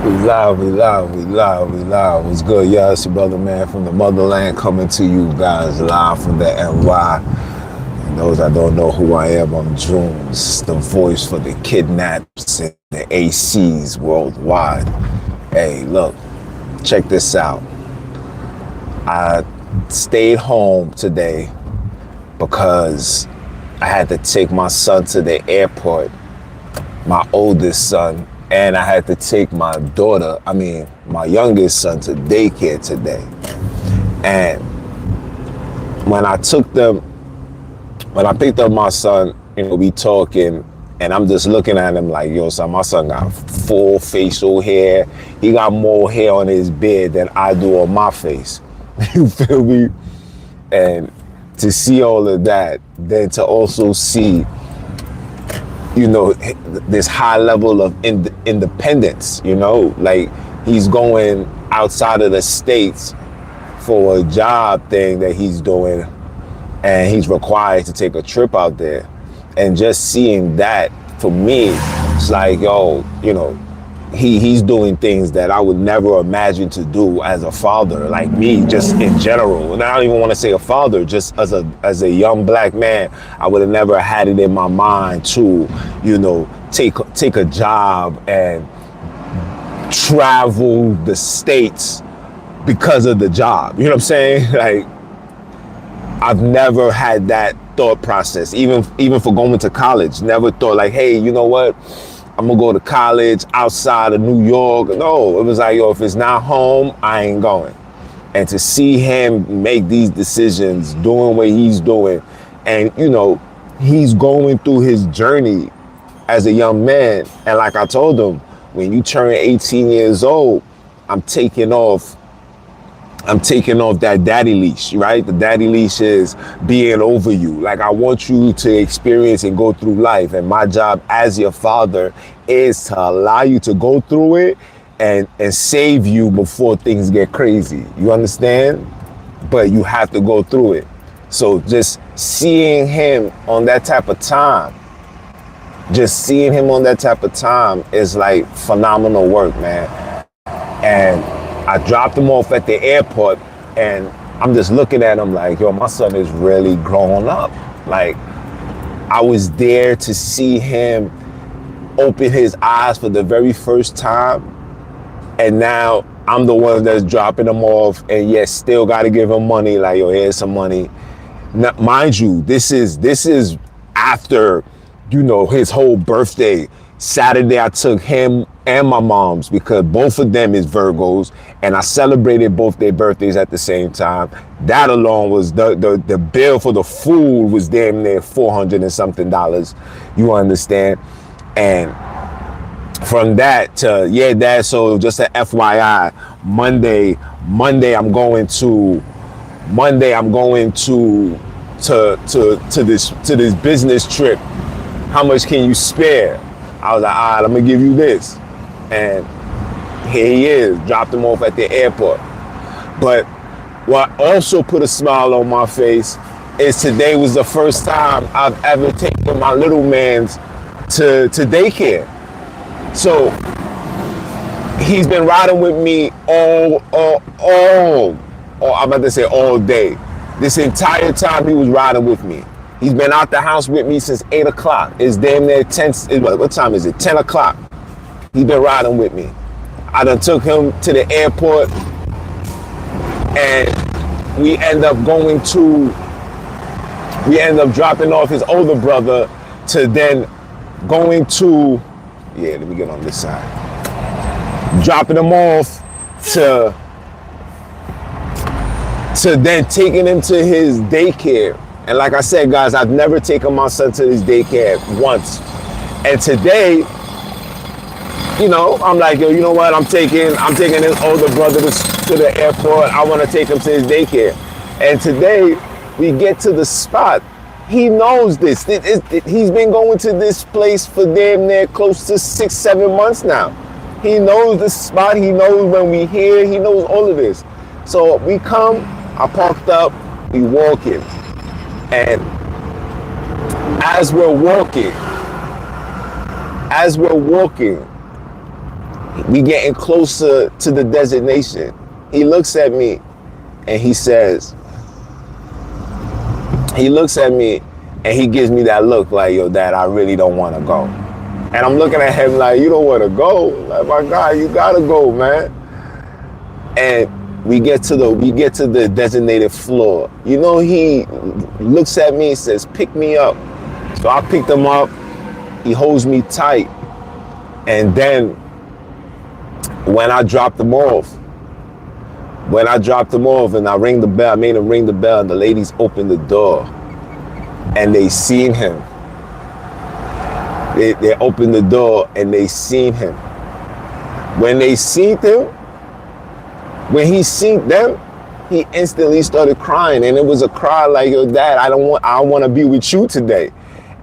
We live, we live, we live, we live. What's good? Yeah, it's your brother, man, from the motherland, coming to you guys live from the NY. And those that don't know who I am, I'm Junes, the voice for the kidnaps and the ACs worldwide. Hey, look, check this out. I stayed home today because I had to take my son to the airport, my oldest son, and I had to take my my youngest son to daycare today. And when I picked up my son, we talking, and I'm just looking at him like, yo, son, my son got full facial hair. He got more hair on his beard than I do on my face. You feel me? And to see all of that, then to also see this high level of independence, like he's going outside of the states for a job thing that he's doing, and he's required to take a trip out there. And just seeing that, for me, it's like, yo, he's doing things that I would never imagine to do as a father, like me, just in general. And I don't even want to say a father, just as a young black man, I would have never had it in my mind to, take a job and travel the states because of the job. You know what I'm saying? Like, I've never had that thought process, even for going to college. Never thought like, hey, you know what? I'm gonna go to college outside of New York. No, it was like, yo, if it's not home, I ain't going. And to see him make these decisions, doing what he's doing, and he's going through his journey as a young man. And like I told him, when you turn 18 years old, I'm taking off that daddy leash, right? The daddy leash is being over you. Like, I want you to experience and go through life. And my job as your father is to allow you to go through it and save you before things get crazy. You understand? But you have to go through it. So just seeing him on that type of time, is like phenomenal work, man. And I dropped him off at the airport, and I'm just looking at him like, yo, my son is really growing up. Like, I was there to see him open his eyes for the very first time, and now I'm the one that's dropping him off, and yes, still got to give him money. Like, yo, here's some money. Now, mind you, this is after, his whole birthday. Saturday, I took him and my mom's, because both of them is Virgos, and I celebrated both their birthdays at the same time. That alone was the bill for the food was damn near $400 and something. You understand? And from that to, yeah, Dad, so just an FYI, Monday I'm going to this business trip. How much can you spare? I was like, all right, I'm gonna give you this. And here he is, dropped him off at the airport. But what also put a smile on my face is today was the first time I've ever taken my little man's to daycare. So he's been riding with me I'm about to say all day. This entire time he was riding with me. He's been out the house with me since 8 o'clock. It's damn near 10, what time is it? 10 o'clock. He's been riding with me. I done took him to the airport, and we end up dropping off his older brother to then going to, yeah, let me get on this side. Dropping him off to then taking him to his daycare. And like I said, guys, I've never taken my son to his daycare once. And today, I'm like, yo, you know what? I'm taking his older brother to the airport. I want to take him to his daycare. And today, we get to the spot. He knows this. He's been going to this place for damn near close to 6-7 months now. He knows the spot. He knows when we here. He knows all of this. So we come, I parked up, we walking. And as we're walking, We getting closer to the destination. He looks at me and he says, he looks at me and he gives me that look like, yo, Dad, I really don't want to go. And I'm looking at him like, you don't want to go? Like, my God, you gotta go, man. And we get to the designated floor. You know, he looks at me and says, pick me up. So I picked him up. He holds me tight. And then when I dropped him off and I rang the bell, I made him ring the bell, and the ladies opened the door and they seen him. They opened the door and they seen him. When they seen him, when he seen them, he instantly started crying, and it was a cry like, yo, Dad, I don't want to be with you today.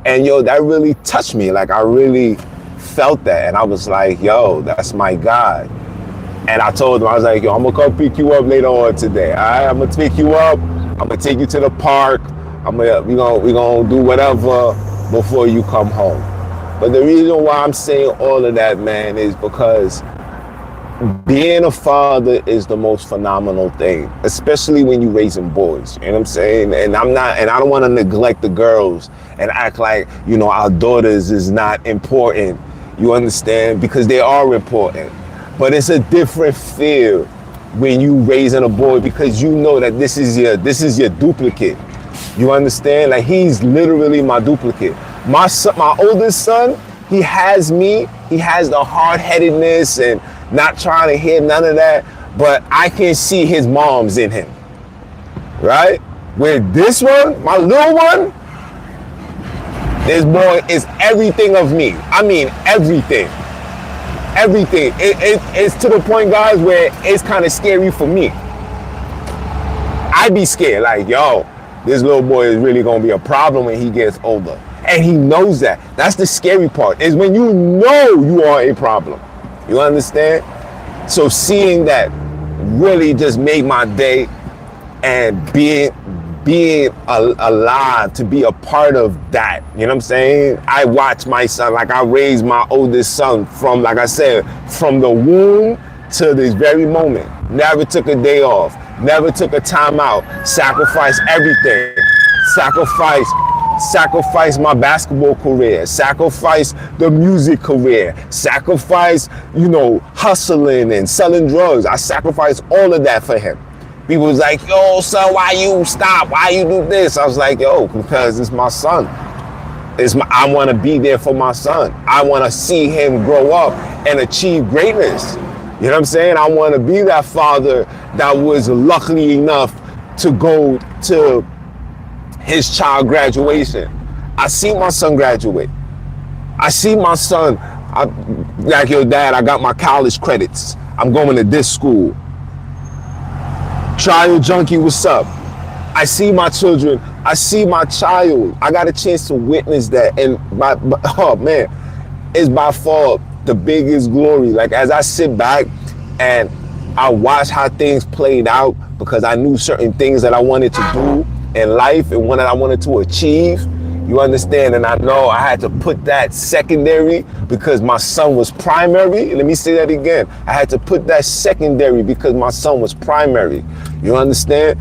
And yo, that really touched me. Like, I really felt that, and I was like, yo, that's my guy. And I told him, I was like, yo, I'm gonna come pick you up later on today. All right, I'm gonna pick you up. I'm gonna take you to the park. We gonna do whatever before you come home. But the reason why I'm saying all of that, man, is because being a father is the most phenomenal thing, especially when you're raising boys. You know what I'm saying? And I don't want to neglect the girls and act like, you know, our daughters is not important. You understand? Because they are important. But it's a different feel when you raising a boy, because you know that this is your duplicate. You understand? Like, he's literally my duplicate. My oldest son, he has me. He has the hard-headedness and not trying to hear none of that, but I can see his mom's in him, right? With this one, my little one, this boy is everything of me. I mean, everything. Everything. It's to the point, guys, where it's kind of scary for me. I'd be scared, like, yo, this little boy is really gonna be a problem when he gets older. And he knows that. That's the scary part, is when you know you are a problem. You understand? So seeing that really just made my day, and being alive to be a part of that. You know what I'm saying? I watch my son, like I raised my oldest son from, like I said, from the womb to this very moment. Never took a day off, never took a time out, sacrificed everything, sacrifice my basketball career, sacrifice the music career, sacrifice, you know, hustling and selling drugs. I sacrificed all of that for him. People was like, yo, son, why you stop? Why you do this? I was like, yo, because it's my son. I want to be there for my son. I want to see him grow up and achieve greatness. You know what I'm saying? I want to be that father that was lucky enough to go to his child graduation. I see my son graduate. I see my son, like, yo, Dad, I got my college credits. I'm going to this school. Trial junkie, what's up? I see my children. I see my child. I got a chance to witness that. And oh man, it's by far the biggest glory. Like, as I sit back and I watch how things played out, because I knew certain things that I wanted to do in life and one that I wanted to achieve. You understand? And I know I had to put that secondary because my son was primary. Let me say that again. I had to put that secondary because my son was primary. You understand?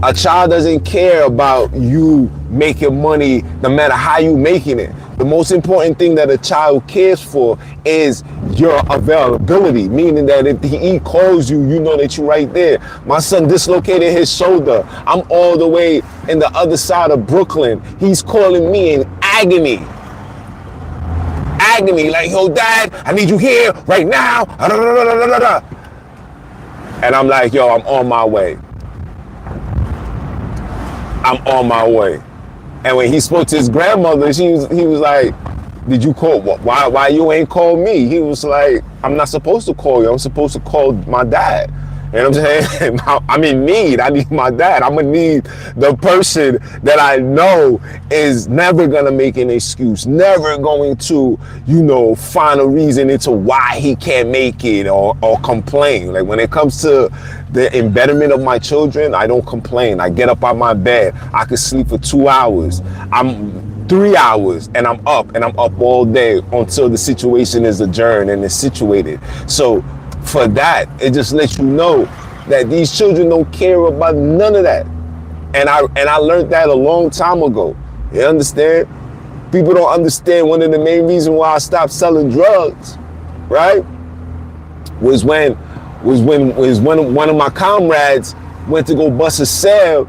A child doesn't care about you making money no matter how you making it. The most important thing that a child cares for is your availability, meaning that if he calls you, you know that you're right there. My son dislocated his shoulder. I'm all the way in the other side of Brooklyn. He's calling me in agony. Agony, like, yo, Dad, I need you here right now. And I'm like, yo, I'm on my way. I'm on my way. And when he spoke to his grandmother, he was like, did you call? Why you ain't call me? He was like, I'm not supposed to call you. I'm supposed to call my dad. You know what I'm saying? I'm in need. I need my dad. I'm going to need the person that I know is never going to make an excuse, never going to, you know, find a reason into why he can't make it or complain. Like, when it comes to the embetterment of my children, I don't complain. I get up out my bed. I could sleep for 2 hours. 3 hours, and I'm up all day until the situation is adjourned and is situated. So for that, it just lets you know that these children don't care about none of that. And I learned that a long time ago. You understand? People don't understand one of the main reasons why I stopped selling drugs, right? Was when one of my comrades went to go bust a cell,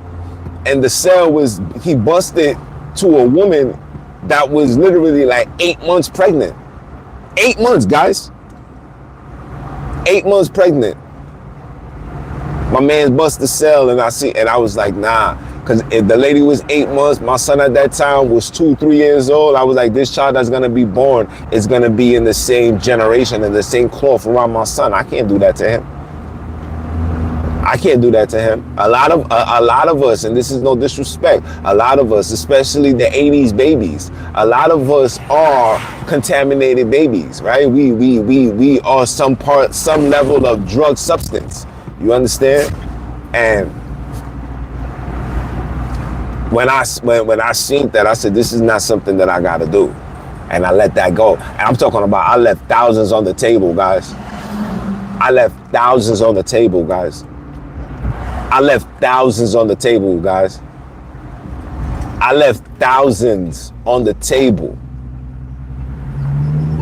and the cell was, he busted to a woman that was literally like 8 months pregnant. 8 months, guys. 8 months pregnant. My man's bust the cell, and I was like, nah, because if the lady was 8 months, my son at that time was 2-3 years old. I was like, this child that's gonna be born is gonna be in the same generation and the same cloth around my son. I can't do that to him. I can't do that to him. A lot of us, and this is no disrespect, a lot of us, especially the 80s babies, a lot of us are contaminated babies, right? We are some level of drug substance. You understand? And when I seen that, I said, this is not something that I gotta do. And I let that go. And I'm talking about, I left thousands on the table, guys. I left thousands on the table, guys. I left thousands on the table, guys. I left thousands on the table.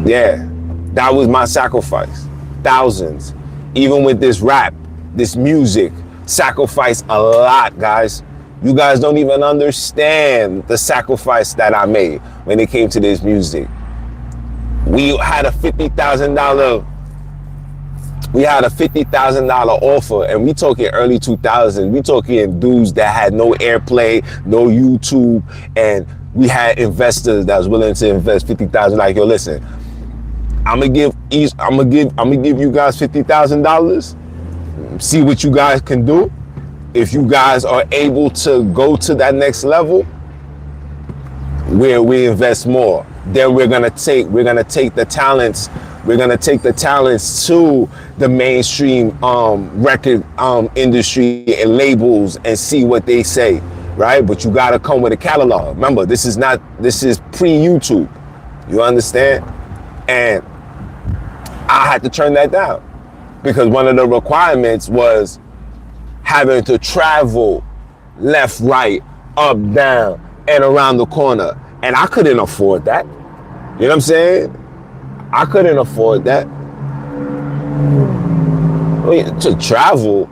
Yeah, that was my sacrifice. Thousands. Even with this rap, this music, sacrifice a lot, guys. You guys don't even understand the sacrifice that I made when it came to this music. We had a $50,000 offer, and we talking early 2000s. We talking dudes that had no airplay, no YouTube, and we had investors that was willing to invest $50,000. Like, yo, listen, I'm gonna give you guys $50,000. See what you guys can do. If you guys are able to go to that next level, where we invest more, then we're gonna take the talents. We're gonna take the talents to the mainstream record industry and labels and see what they say, right? But you gotta come with a catalog. Remember, this is pre-YouTube. You understand? And I had to turn that down because one of the requirements was having to travel left, right, up, down, and around the corner. And I couldn't afford that. You know what I'm saying? I couldn't afford that. I mean, to travel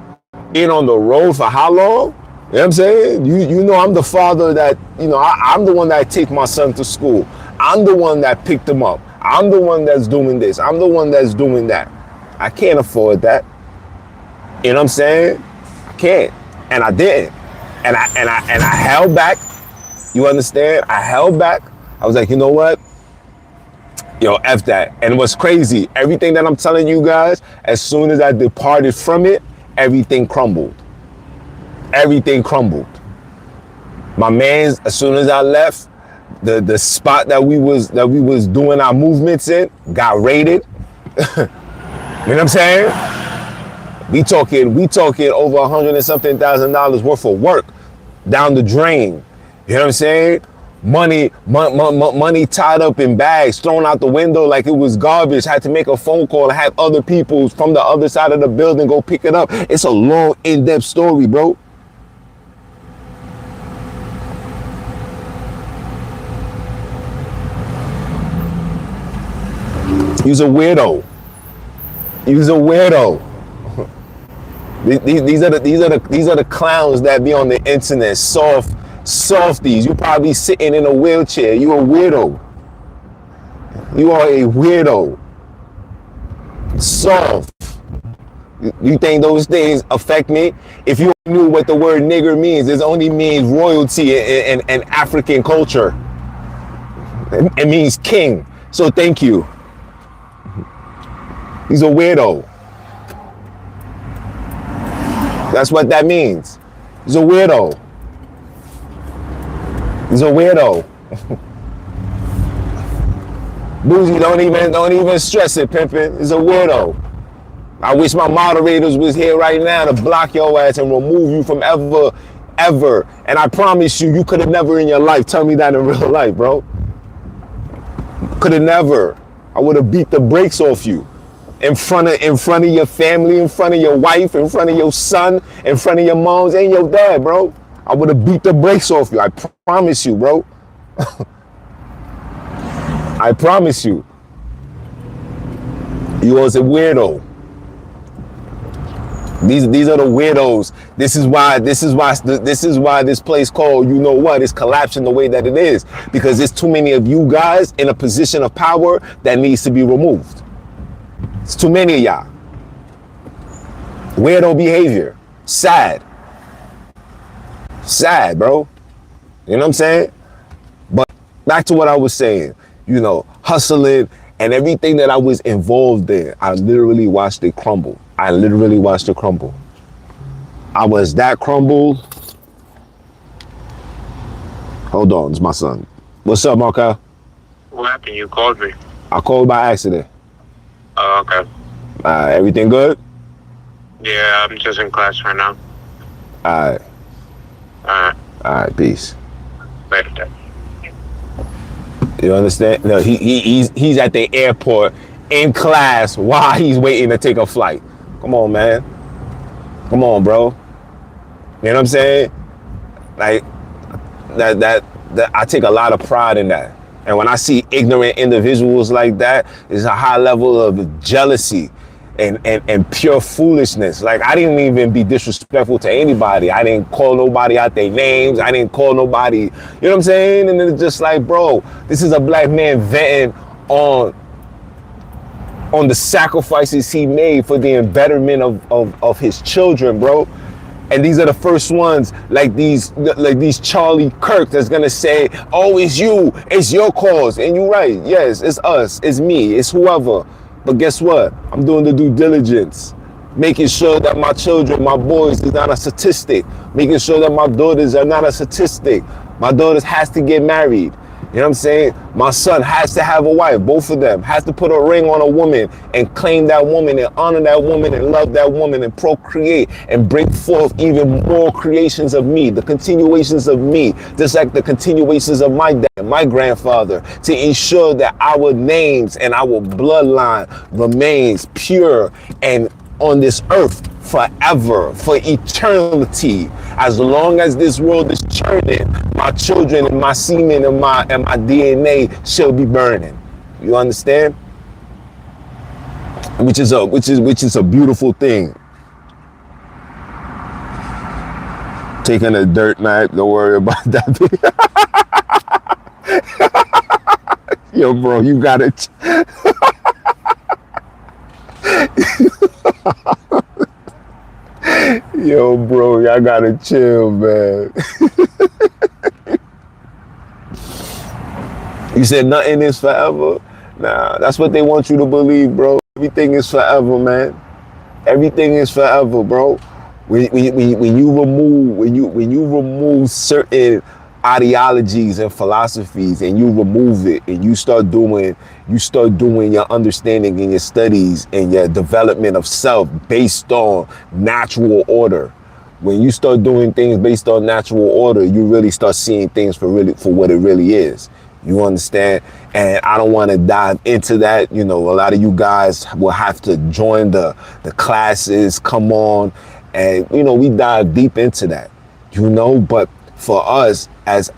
in on the road for how long? You know what I'm saying? You know I'm the father that, I'm the one that take my son to school. I'm the one that picked him up. I'm the one that's doing this. I'm the one that's doing that. I can't afford that. You know what I'm saying? I can't. And I didn't. And I held back. You understand? I held back. I was like, you know what? Yo, F that. And what's crazy, everything that I'm telling you guys, as soon as I departed from it, everything crumbled. Everything crumbled. My man's, as soon as I left, the spot that we was doing our movements in got raided. You know what I'm saying? We talking over $100 and something thousand worth of work down the drain. You know what I'm saying? Money tied up in bags, thrown out the window like it was garbage. Had to make a phone call and have other people from the other side of the building go pick it up. It's a long, in-depth story, bro. You's a weirdo. You's a weirdo. These are the clowns that be on the internet, softies. You probably sitting in a wheelchair. You a weirdo. You are a weirdo. Soft. You think those things affect me? If you knew what the word nigger means, it only means royalty and African culture. It means king. So thank you. He's a weirdo. That's what that means. He's a weirdo. He's a weirdo. Boozy, don't even stress it, pimpin'. He's a weirdo. I wish my moderators was here right now to block your ass and remove you from ever Ever. And I promise you, you could have never in your life tell me that in real life, bro. Could have never. I would have beat the brakes off you. In front of your family, in front of your wife, in front of your son, in front of your moms and your dad, bro. I would have beat the brakes off you. I promise you, bro. I promise you. You was a weirdo. These are the weirdos. This is why this place called, you know what, is collapsing the way that it is. Because there's too many of you guys in a position of power that needs to be removed. It's too many of y'all. Weirdo behavior. Sad. Sad, bro. You know what I'm saying? But back to what I was saying, you know, hustling and everything that I was involved in, I literally watched it crumble. I literally watched it crumble. I was that crumbled. Hold on, it's my son. What's up, Markel? What happened? You called me. I called by accident. Oh, okay. Everything good? Yeah, I'm just in class right now. Alright. Alright. Alright, peace. Later. You understand? No, he's at the airport in class while he's waiting to take a flight. Come on, man. Come on, bro. You know what I'm saying? Like that I take a lot of pride in that. And when I see ignorant individuals like that, there's a high level of jealousy and pure foolishness. Like, I didn't even be disrespectful to anybody. I didn't call nobody out their names. I didn't call nobody, you know what I'm saying? And it's just like, bro, this is a black man venting on the sacrifices he made for the betterment of his children, bro. And these are the first ones, like these Charlie Kirk that's gonna say, oh, it's you, it's your cause. And you're right, yes, it's us, it's me, it's whoever. But guess what? I'm doing the due diligence, making sure that my children, my boys, is not a statistic, making sure that my daughters are not a statistic. My daughters has to get married. You know what I'm saying? My son has to have a wife, both of them, has to put a ring on a woman and claim that woman and honor that woman and love that woman and procreate and bring forth even more creations of me, the continuations of me, just like the continuations of my dad, my grandfather, to ensure that our names and our bloodline remains pure and on this earth forever, for eternity. As long as this world is churning, my children and my semen and my DNA shall be burning. You understand? Which is a beautiful thing. Taking a dirt knife, don't worry about that. Yo, bro, you got it. Yo, bro, y'all gotta chill, man. You said nothing is forever? Nah, that's what they want you to believe, bro. Everything is forever, man. Everything is forever, bro. When you remove certain ideologies and philosophies and you remove it and you start doing your understanding and your studies and your development of self based on natural order. When you start doing things based on natural order, you really start seeing things for what it really is. You understand? And I don't want to dive into that. You know, a lot of you guys will have to join the classes, come on, and you know, we dive deep into that. You know, but for us as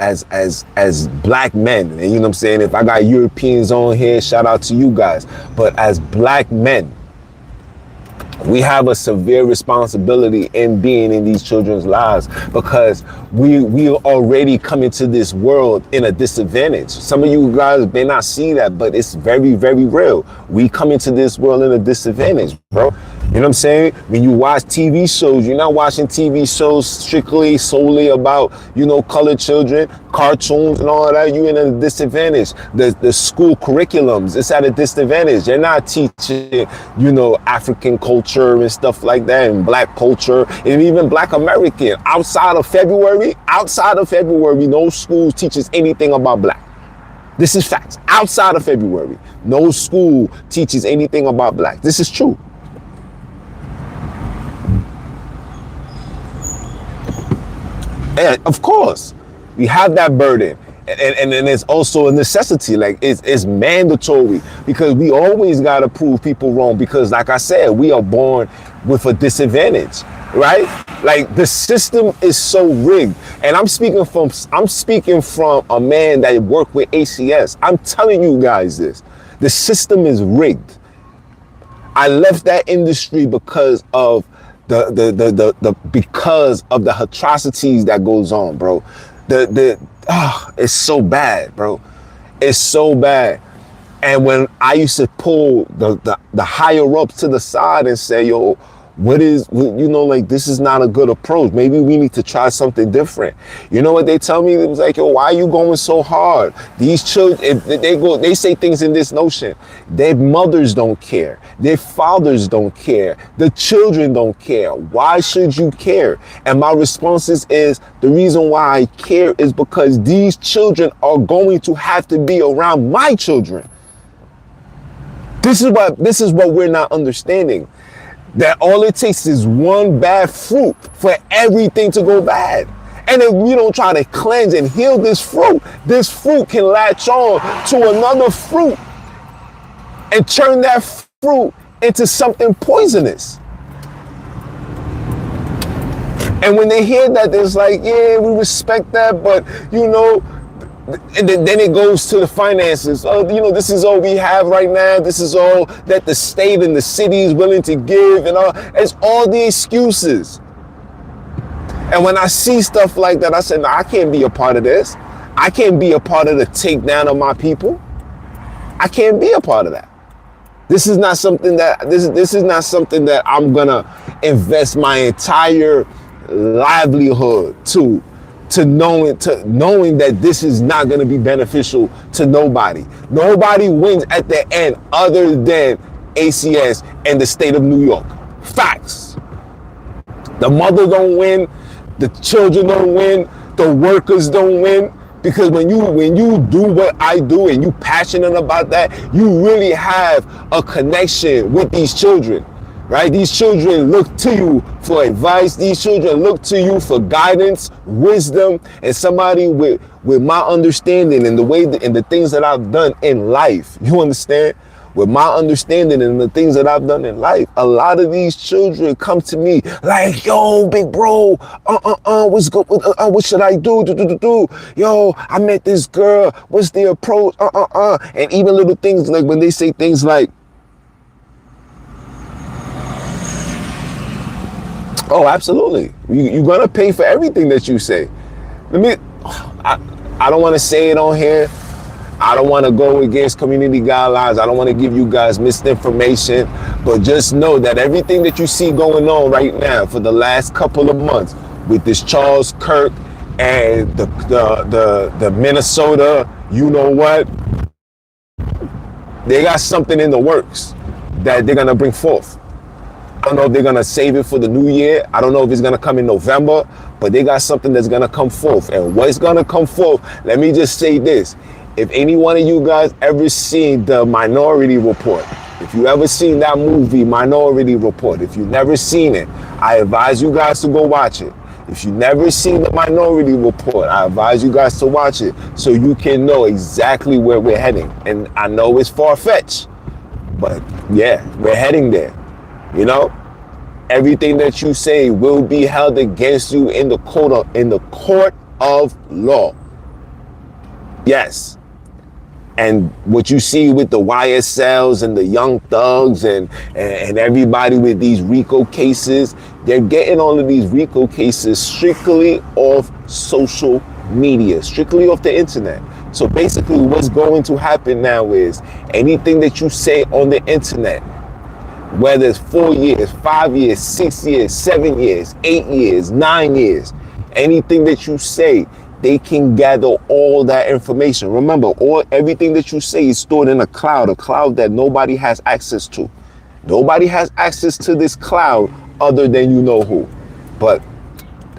black men, and you know what I'm saying, if I got Europeans on here, shout out to you guys. But as black men, we have a severe responsibility in being in these children's lives, because we already come into this world in a disadvantage. Some of you guys may not see that, but it's very, very real. We come into this world in a disadvantage, bro. You know what I'm saying? When you watch TV shows, you're not watching TV shows solely about, you know, colored children, cartoons and all of that. You're in a disadvantage. The school curriculums, it's at a disadvantage. They're not teaching, you know, African culture and stuff like that, and black culture, and even black American. Outside of February, no school teaches anything about black. This is facts. Outside of February, no school teaches anything about black. This is true. And of course, we have that burden. And it's also a necessity. Like it's mandatory because we always gotta prove people wrong because like I said, we are born with a disadvantage, right? Like the system is so rigged. And I'm speaking from a man that worked with ACS. I'm telling you guys this. The system is rigged. I left that industry because of because of the atrocities that goes on, bro. It's so bad, bro. It's so bad. And when I used to pull the higher ups to the side and say, yo, like this is not a good approach. Maybe we need to try something different. You know what they tell me? It was like, yo, why are you going so hard? These children, if they say things in this notion. Their mothers don't care. Their fathers don't care. The children don't care. Why should you care? And my response is the reason why I care is because these children are going to have to be around my children. This is what we're not understanding. That all it takes is one bad fruit for everything to go bad. And if we don't try to cleanse and heal this fruit can latch on to another fruit and turn that fruit into something poisonous. And when they hear that, it's like, yeah, we respect that, but and then it goes to the finances. Oh, this is all we have right now. This is all that the state and the city is willing to give, and all. It's all the excuses. And when I see stuff like that, I said, no, I can't be a part of this. I can't be a part of the takedown of my people. I can't be a part of that. This is not something that I'm gonna invest my entire livelihood to knowing that this is not going to be beneficial to nobody. Nobody wins at the end other than ACS and the state of New York. Facts. The mother don't win, the children don't win, the workers don't win. Because when you do what I do and you passionate about that, you really have a connection with these children. Right? These children look to you for advice. These children look to you for guidance, wisdom, and somebody with my understanding and the things that I've done in life. You understand? With my understanding and the things that I've done in life, a lot of these children come to me like, yo, big bro, what's good? What should I do? Yo, I met this girl. What's the approach? And even little things like when they say things like, oh, absolutely. You're going to pay for everything that you say. I don't want to say it on here. I don't want to go against community guidelines. I don't want to give you guys misinformation. But just know that everything that you see going on right now for the last couple of months with this Charles Kirk and the Minnesota, you know what? They got something in the works that they're going to bring forth. I don't know if they're going to save it for the new year. I don't know if it's going to come in November, but they got something that's going to come forth. And what's going to come forth, let me just say this. If any one of you guys ever seen the Minority Report, if you ever seen that movie, Minority Report, if you've never seen it, I advise you guys to go watch it. If you've never seen the Minority Report, I advise you guys to watch it so you can know exactly where we're heading. And I know it's far-fetched, but yeah, we're heading there. You know, everything that you say will be held against you in the court of law. Yes. And what you see with the YSLs and the Young Thugs and everybody with these RICO cases, they're getting all of these RICO cases strictly off social media, strictly off the internet. So basically what's going to happen now is anything that you say on the internet, whether it's 4 years, 5 years, 6 years, 7 years, 8 years, 9 years, anything that you say, they can gather all that information. Remember, everything that you say is stored in a cloud that nobody has access to. Nobody has access to this cloud other than you know who. But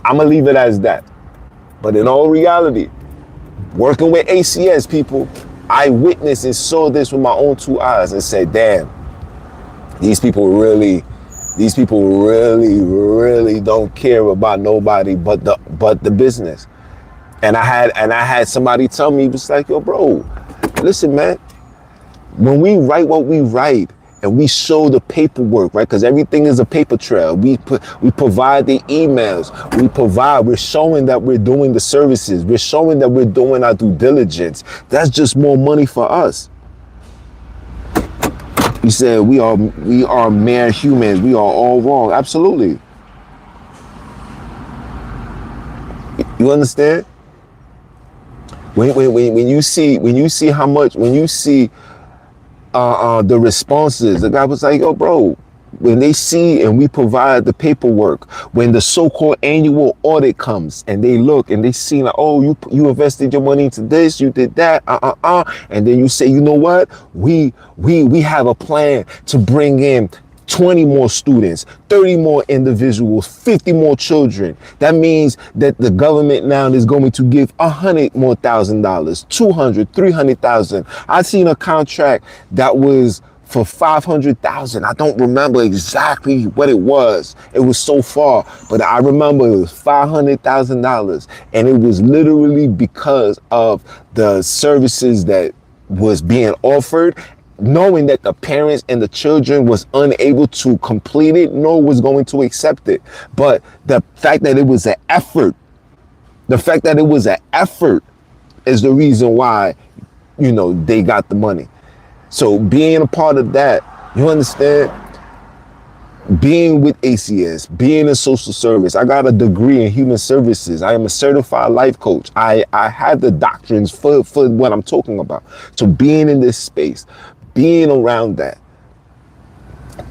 I'm going to leave it as that. But in all reality, working with ACS people, I witnessed and saw this with my own two eyes and said, damn, these people really These people really, really don't care about nobody but the business. And I had somebody tell me, it's like, yo, bro, listen, man, when we write what we write and we show the paperwork, right? Because everything is a paper trail. We provide the emails. We're showing that we're doing the services. We're showing that we're doing our due diligence. That's just more money for us. You said we are mere humans. We are all wrong. Absolutely. You understand? When you see how much, when you see the responses, the guy was like, yo, bro, when they see and we provide the paperwork, when the so-called annual audit comes and they look and they see like, oh, you invested your money into this, you did that, and then you say, you know what, we have a plan to bring in 20 more students, 30 more individuals, 50 more children. That means that the government now is going to give $100,000, 200, 300,000. I seen a contract that was for 500,000. I don't remember exactly what it was. It was so far, but I remember it was $500,000, and it was literally because of the services that was being offered. Knowing that the parents and the children was unable to complete it, no one was going to accept it. But the fact that it was an effort, is the reason why, they got the money. So being a part of that, you understand, being with ACS, being in social service, I got a degree in human services. I am a certified life coach. I have the doctrines for what I'm talking about. So being in this space, being around that,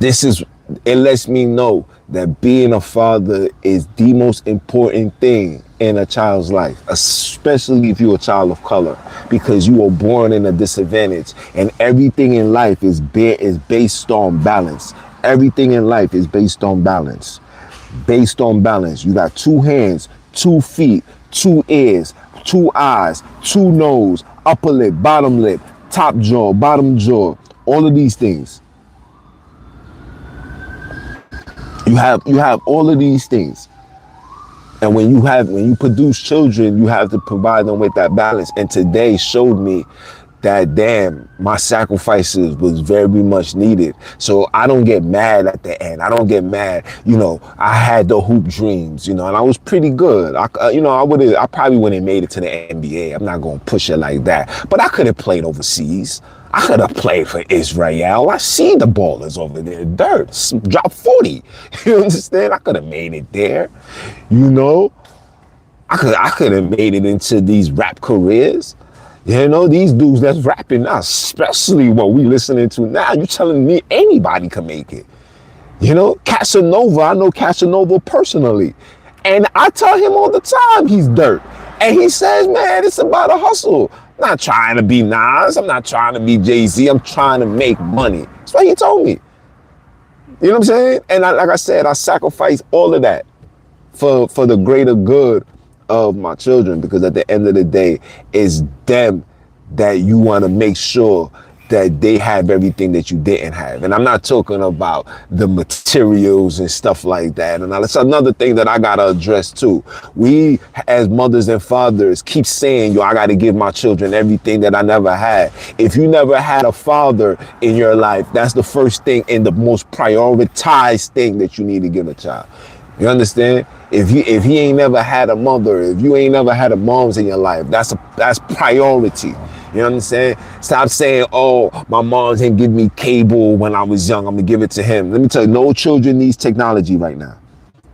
it lets me know that being a father is the most important thing in a child's life, especially if you're a child of color, because you were born in a disadvantage, and everything in life is based on balance. Everything in life is based on balance. Based on balance. You got 2 hands, 2 feet, 2 ears, 2 eyes, 2 nose, upper lip, top jaw, bottom jaw, all of these things. You have all of these things. And when you produce children, you have to provide them with that balance. And today showed me that, damn, my sacrifices was very much needed. So I don't get mad at the end. I don't get mad. I had the hoop dreams, and I was pretty good. I probably wouldn't have made it to the NBA. I'm not going to push it like that. But I could have played overseas. I could have played for Israel. I see the ballers over there. Dirt. Drop 40. You understand? I could have made it there. I could have made it into these rap careers. These dudes that's rapping now, especially what we listening to now, you telling me anybody can make it. Casanova, I know Casanova personally. And I tell him all the time he's dirt. And he says, man, it's about a hustle. I'm not trying to be Nas. I'm not trying to be Jay-Z. I'm trying to make money. That's what he told me. You know what I'm saying? And like I said, I sacrifice all of that for the greater good of my children, because at the end of the day, it's them that you want to make sure that they have everything that you didn't have. And I'm not talking about the materials and stuff like that. And that's another thing that I got to address too. We as mothers and fathers keep saying, yo, I got to give my children everything that I never had. If you never had a father in your life, that's the first thing and the most prioritized thing that you need to give a child. You understand? If he ain't never had a mother, if you ain't never had a moms in your life, that's priority. You know what I'm saying? Stop saying, oh, my mom didn't give me cable when I was young, I'm gonna give it to him. Let me tell you, no children needs technology right now.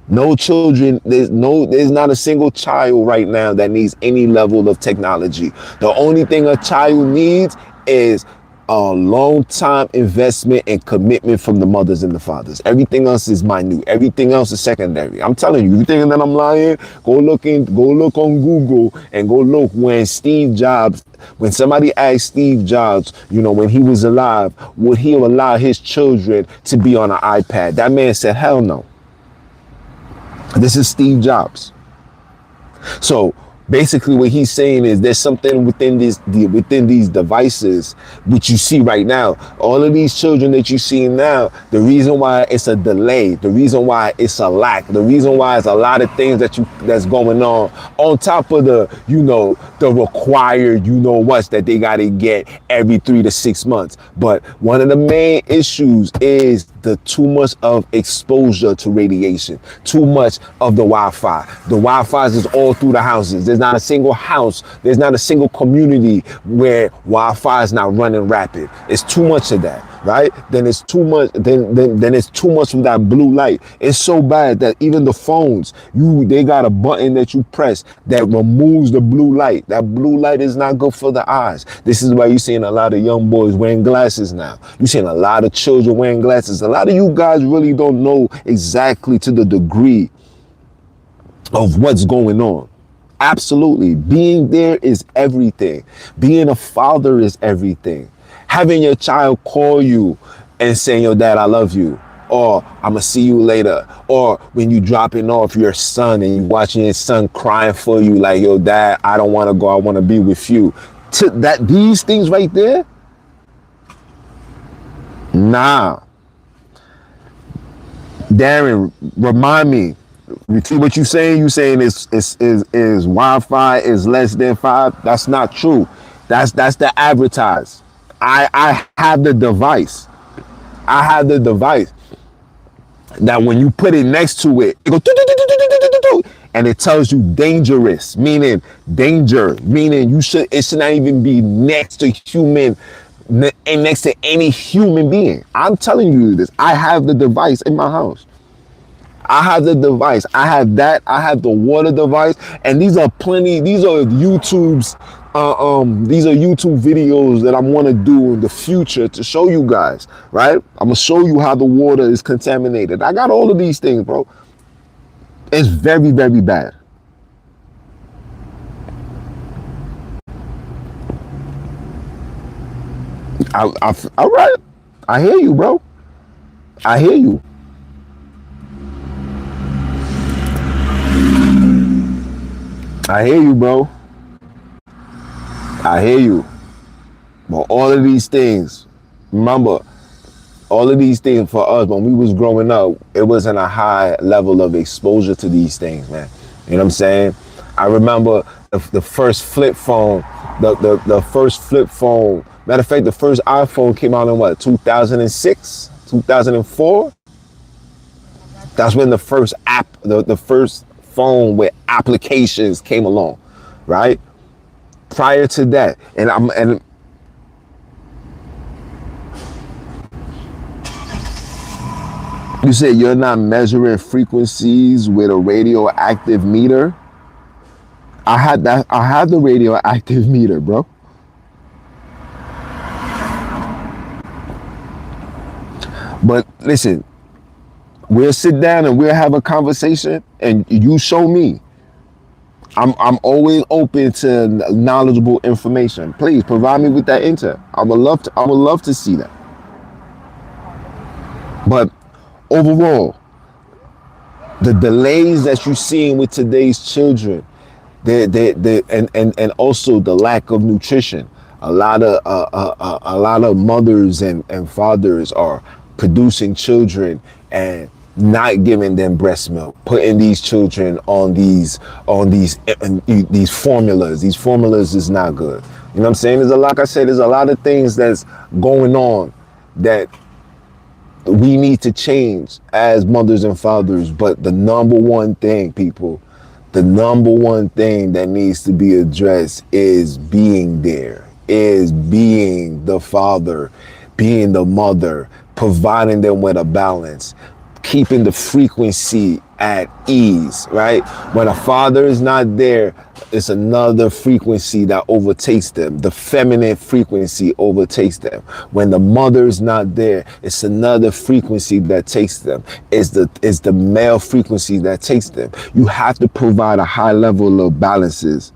No children, there's not a single child right now that needs any level of technology. The only thing a child needs is a long-time investment and commitment from the mothers and the fathers. Everything else is minute. Everything else is secondary. I'm telling you, you thinking that I'm lying? Go look on Google and go look when somebody asked Steve Jobs, when he was alive, would he allow his children to be on an iPad? That man said, hell no. This is Steve Jobs. So Basically, what he's saying is there's something within these devices, which you see right now. All of these children that you see now, the reason why it's a delay, the reason why it's a lack, the reason why it's a lot of things that's going on top of the required what's that they got to get every 3 to 6 months. But one of the main issues is the too much of exposure to radiation, too much of the Wi-Fi. The Wi-Fi's is all through the houses. There's not a single house, there's not a single community where Wi-Fi is not running rapid. It's too much of that, right? Then it's too much. Then it's too much of that blue light. It's so bad that even the phones, they got a button that you press that removes the blue light. That blue light is not good for the eyes. This is why you're seeing a lot of young boys wearing glasses now. You're seeing a lot of children wearing glasses. A lot of you guys really don't know exactly to the degree of what's going on. Absolutely. Being there is everything. Being a father is everything. Having your child call you and saying, yo, dad, I love you. Or I'm going to see you later. Or when you dropping off your son and you watching your son crying for you like, yo, dad, I don't want to go. I want to be with you. These things right there, nah. Darren, remind me. You see what you're saying? You saying is Wi-Fi is less than 5? That's not true. That's the advertise. I have the device. I have the device that when you put it next to it, it goes do, do, do, do, do, do, do, do, and it tells you dangerous, meaning danger, meaning it should not even be next to human and next to any human being. I'm telling you this. I have the device in my house. I have the device. I have that. I have the water device. And these are YouTube's these are YouTube videos that I want to do in the future to show you guys, right? I'm gonna show you how the water is contaminated. I got all of these things, bro. It's very, very bad. All right. I hear you, bro. I hear you. I hear you, bro. I hear you. But all of these things, remember, all of these things for us, when we was growing up, it wasn't a high level of exposure to these things, man. You know what I'm saying? I remember the first flip phone, the first flip phone. Matter of fact, the first iPhone came out in what, 2006, 2004? That's when the first the first phone with applications came along, right? Prior to that, and you said you're not measuring frequencies with a radioactive meter. I had the radioactive meter, bro. But listen, we'll sit down and we'll have a conversation and you show me. I'm always open to knowledgeable information. Please provide me with that intel. I would love to see that. But overall, the delays that you're seeing with today's children, and also the lack of nutrition. A lot of mothers and fathers are producing children and not giving them breast milk, putting these children on these formulas. These formulas is not good. You know what I'm saying? Like I said, there's a lot of things that's going on that we need to change as mothers and fathers. But the number one thing, people, the number one thing that needs to be addressed is being there, is being the father, being the mother, providing them with a balance, keeping the frequency at ease, right? When a father is not there, it's another frequency that overtakes them. The feminine frequency overtakes them. When the mother is not there, it's another frequency that takes them. It's the male frequency that takes them. You have to provide a high level of balances.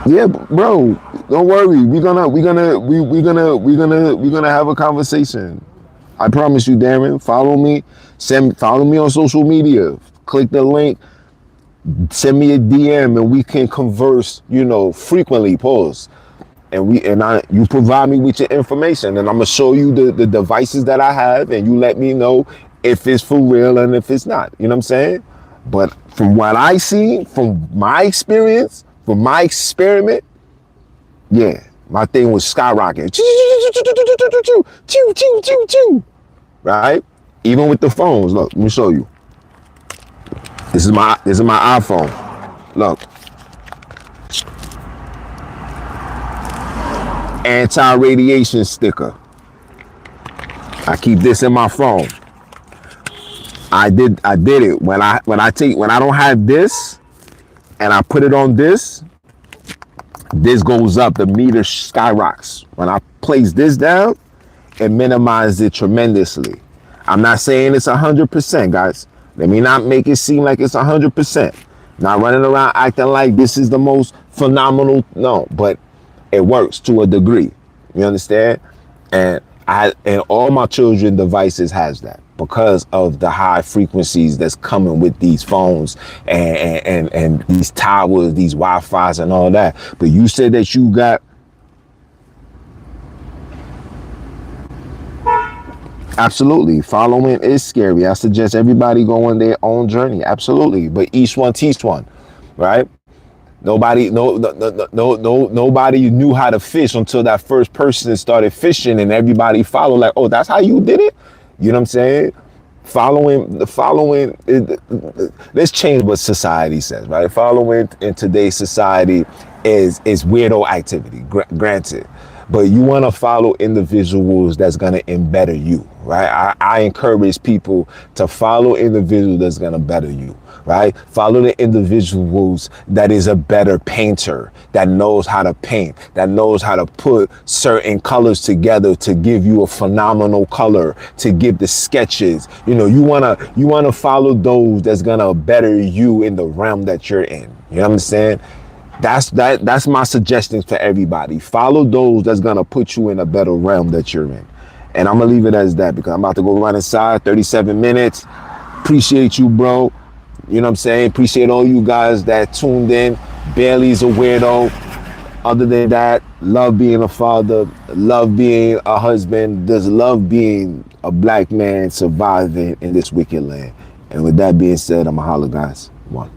Yeah, bro, don't worry. We're gonna have a conversation. I promise you, Darren. Follow me. Follow me on social media. Click the link. Send me a DM, and we can converse. Frequently. Pause. You provide me with your information, and I'm gonna show you the devices that I have, and you let me know if it's for real and if it's not. You know what I'm saying? But from what I see, from my experience, from my experiment, yeah, my thing was skyrocketing. Right? Even with the phones. Look, let me show you. This is my iPhone. Look. Anti-radiation sticker. I keep this in my phone. I did it when I don't have this and I put it on this goes up, the meter skyrockets. When I place this down, it minimizes it tremendously. I'm not saying it's 100%, guys. Let me not make it seem like it's 100%. Not running around acting like this is the most phenomenal. No, but it works to a degree. You understand? And all my children devices has that because of the high frequencies that's coming with these phones and these towers, these Wi-Fi's and all that. But you said that you got. Absolutely. Following is scary. I suggest everybody go on their own journey. Absolutely. But each one teach one, right? Nobody knew how to fish until that first person started fishing and everybody followed like, oh, that's how you did it? You know what I'm saying? Let's change what society says, right? Following in today's society is weirdo activity, granted. But you want to follow individuals that's going to embetter you, right? I encourage people to follow individuals that's going to better you, right? Follow the individuals that is a better painter, that knows how to paint, that knows how to put certain colors together to give you a phenomenal color, to give the sketches. You want to follow those that's going to better you in the realm that you're in. You know what I'm saying? That's my suggestions for everybody. Follow those that's gonna put you in a better realm that you're in. And I'm gonna leave it as that because I'm about to go run inside. 37 minutes. Appreciate you, bro. You know what I'm saying? Appreciate all you guys that tuned in. Bailey's a weirdo. Other than that, love being a father, love being a husband, just love being a black man surviving in this wicked land. And with that being said, I'm a holla, guys. One.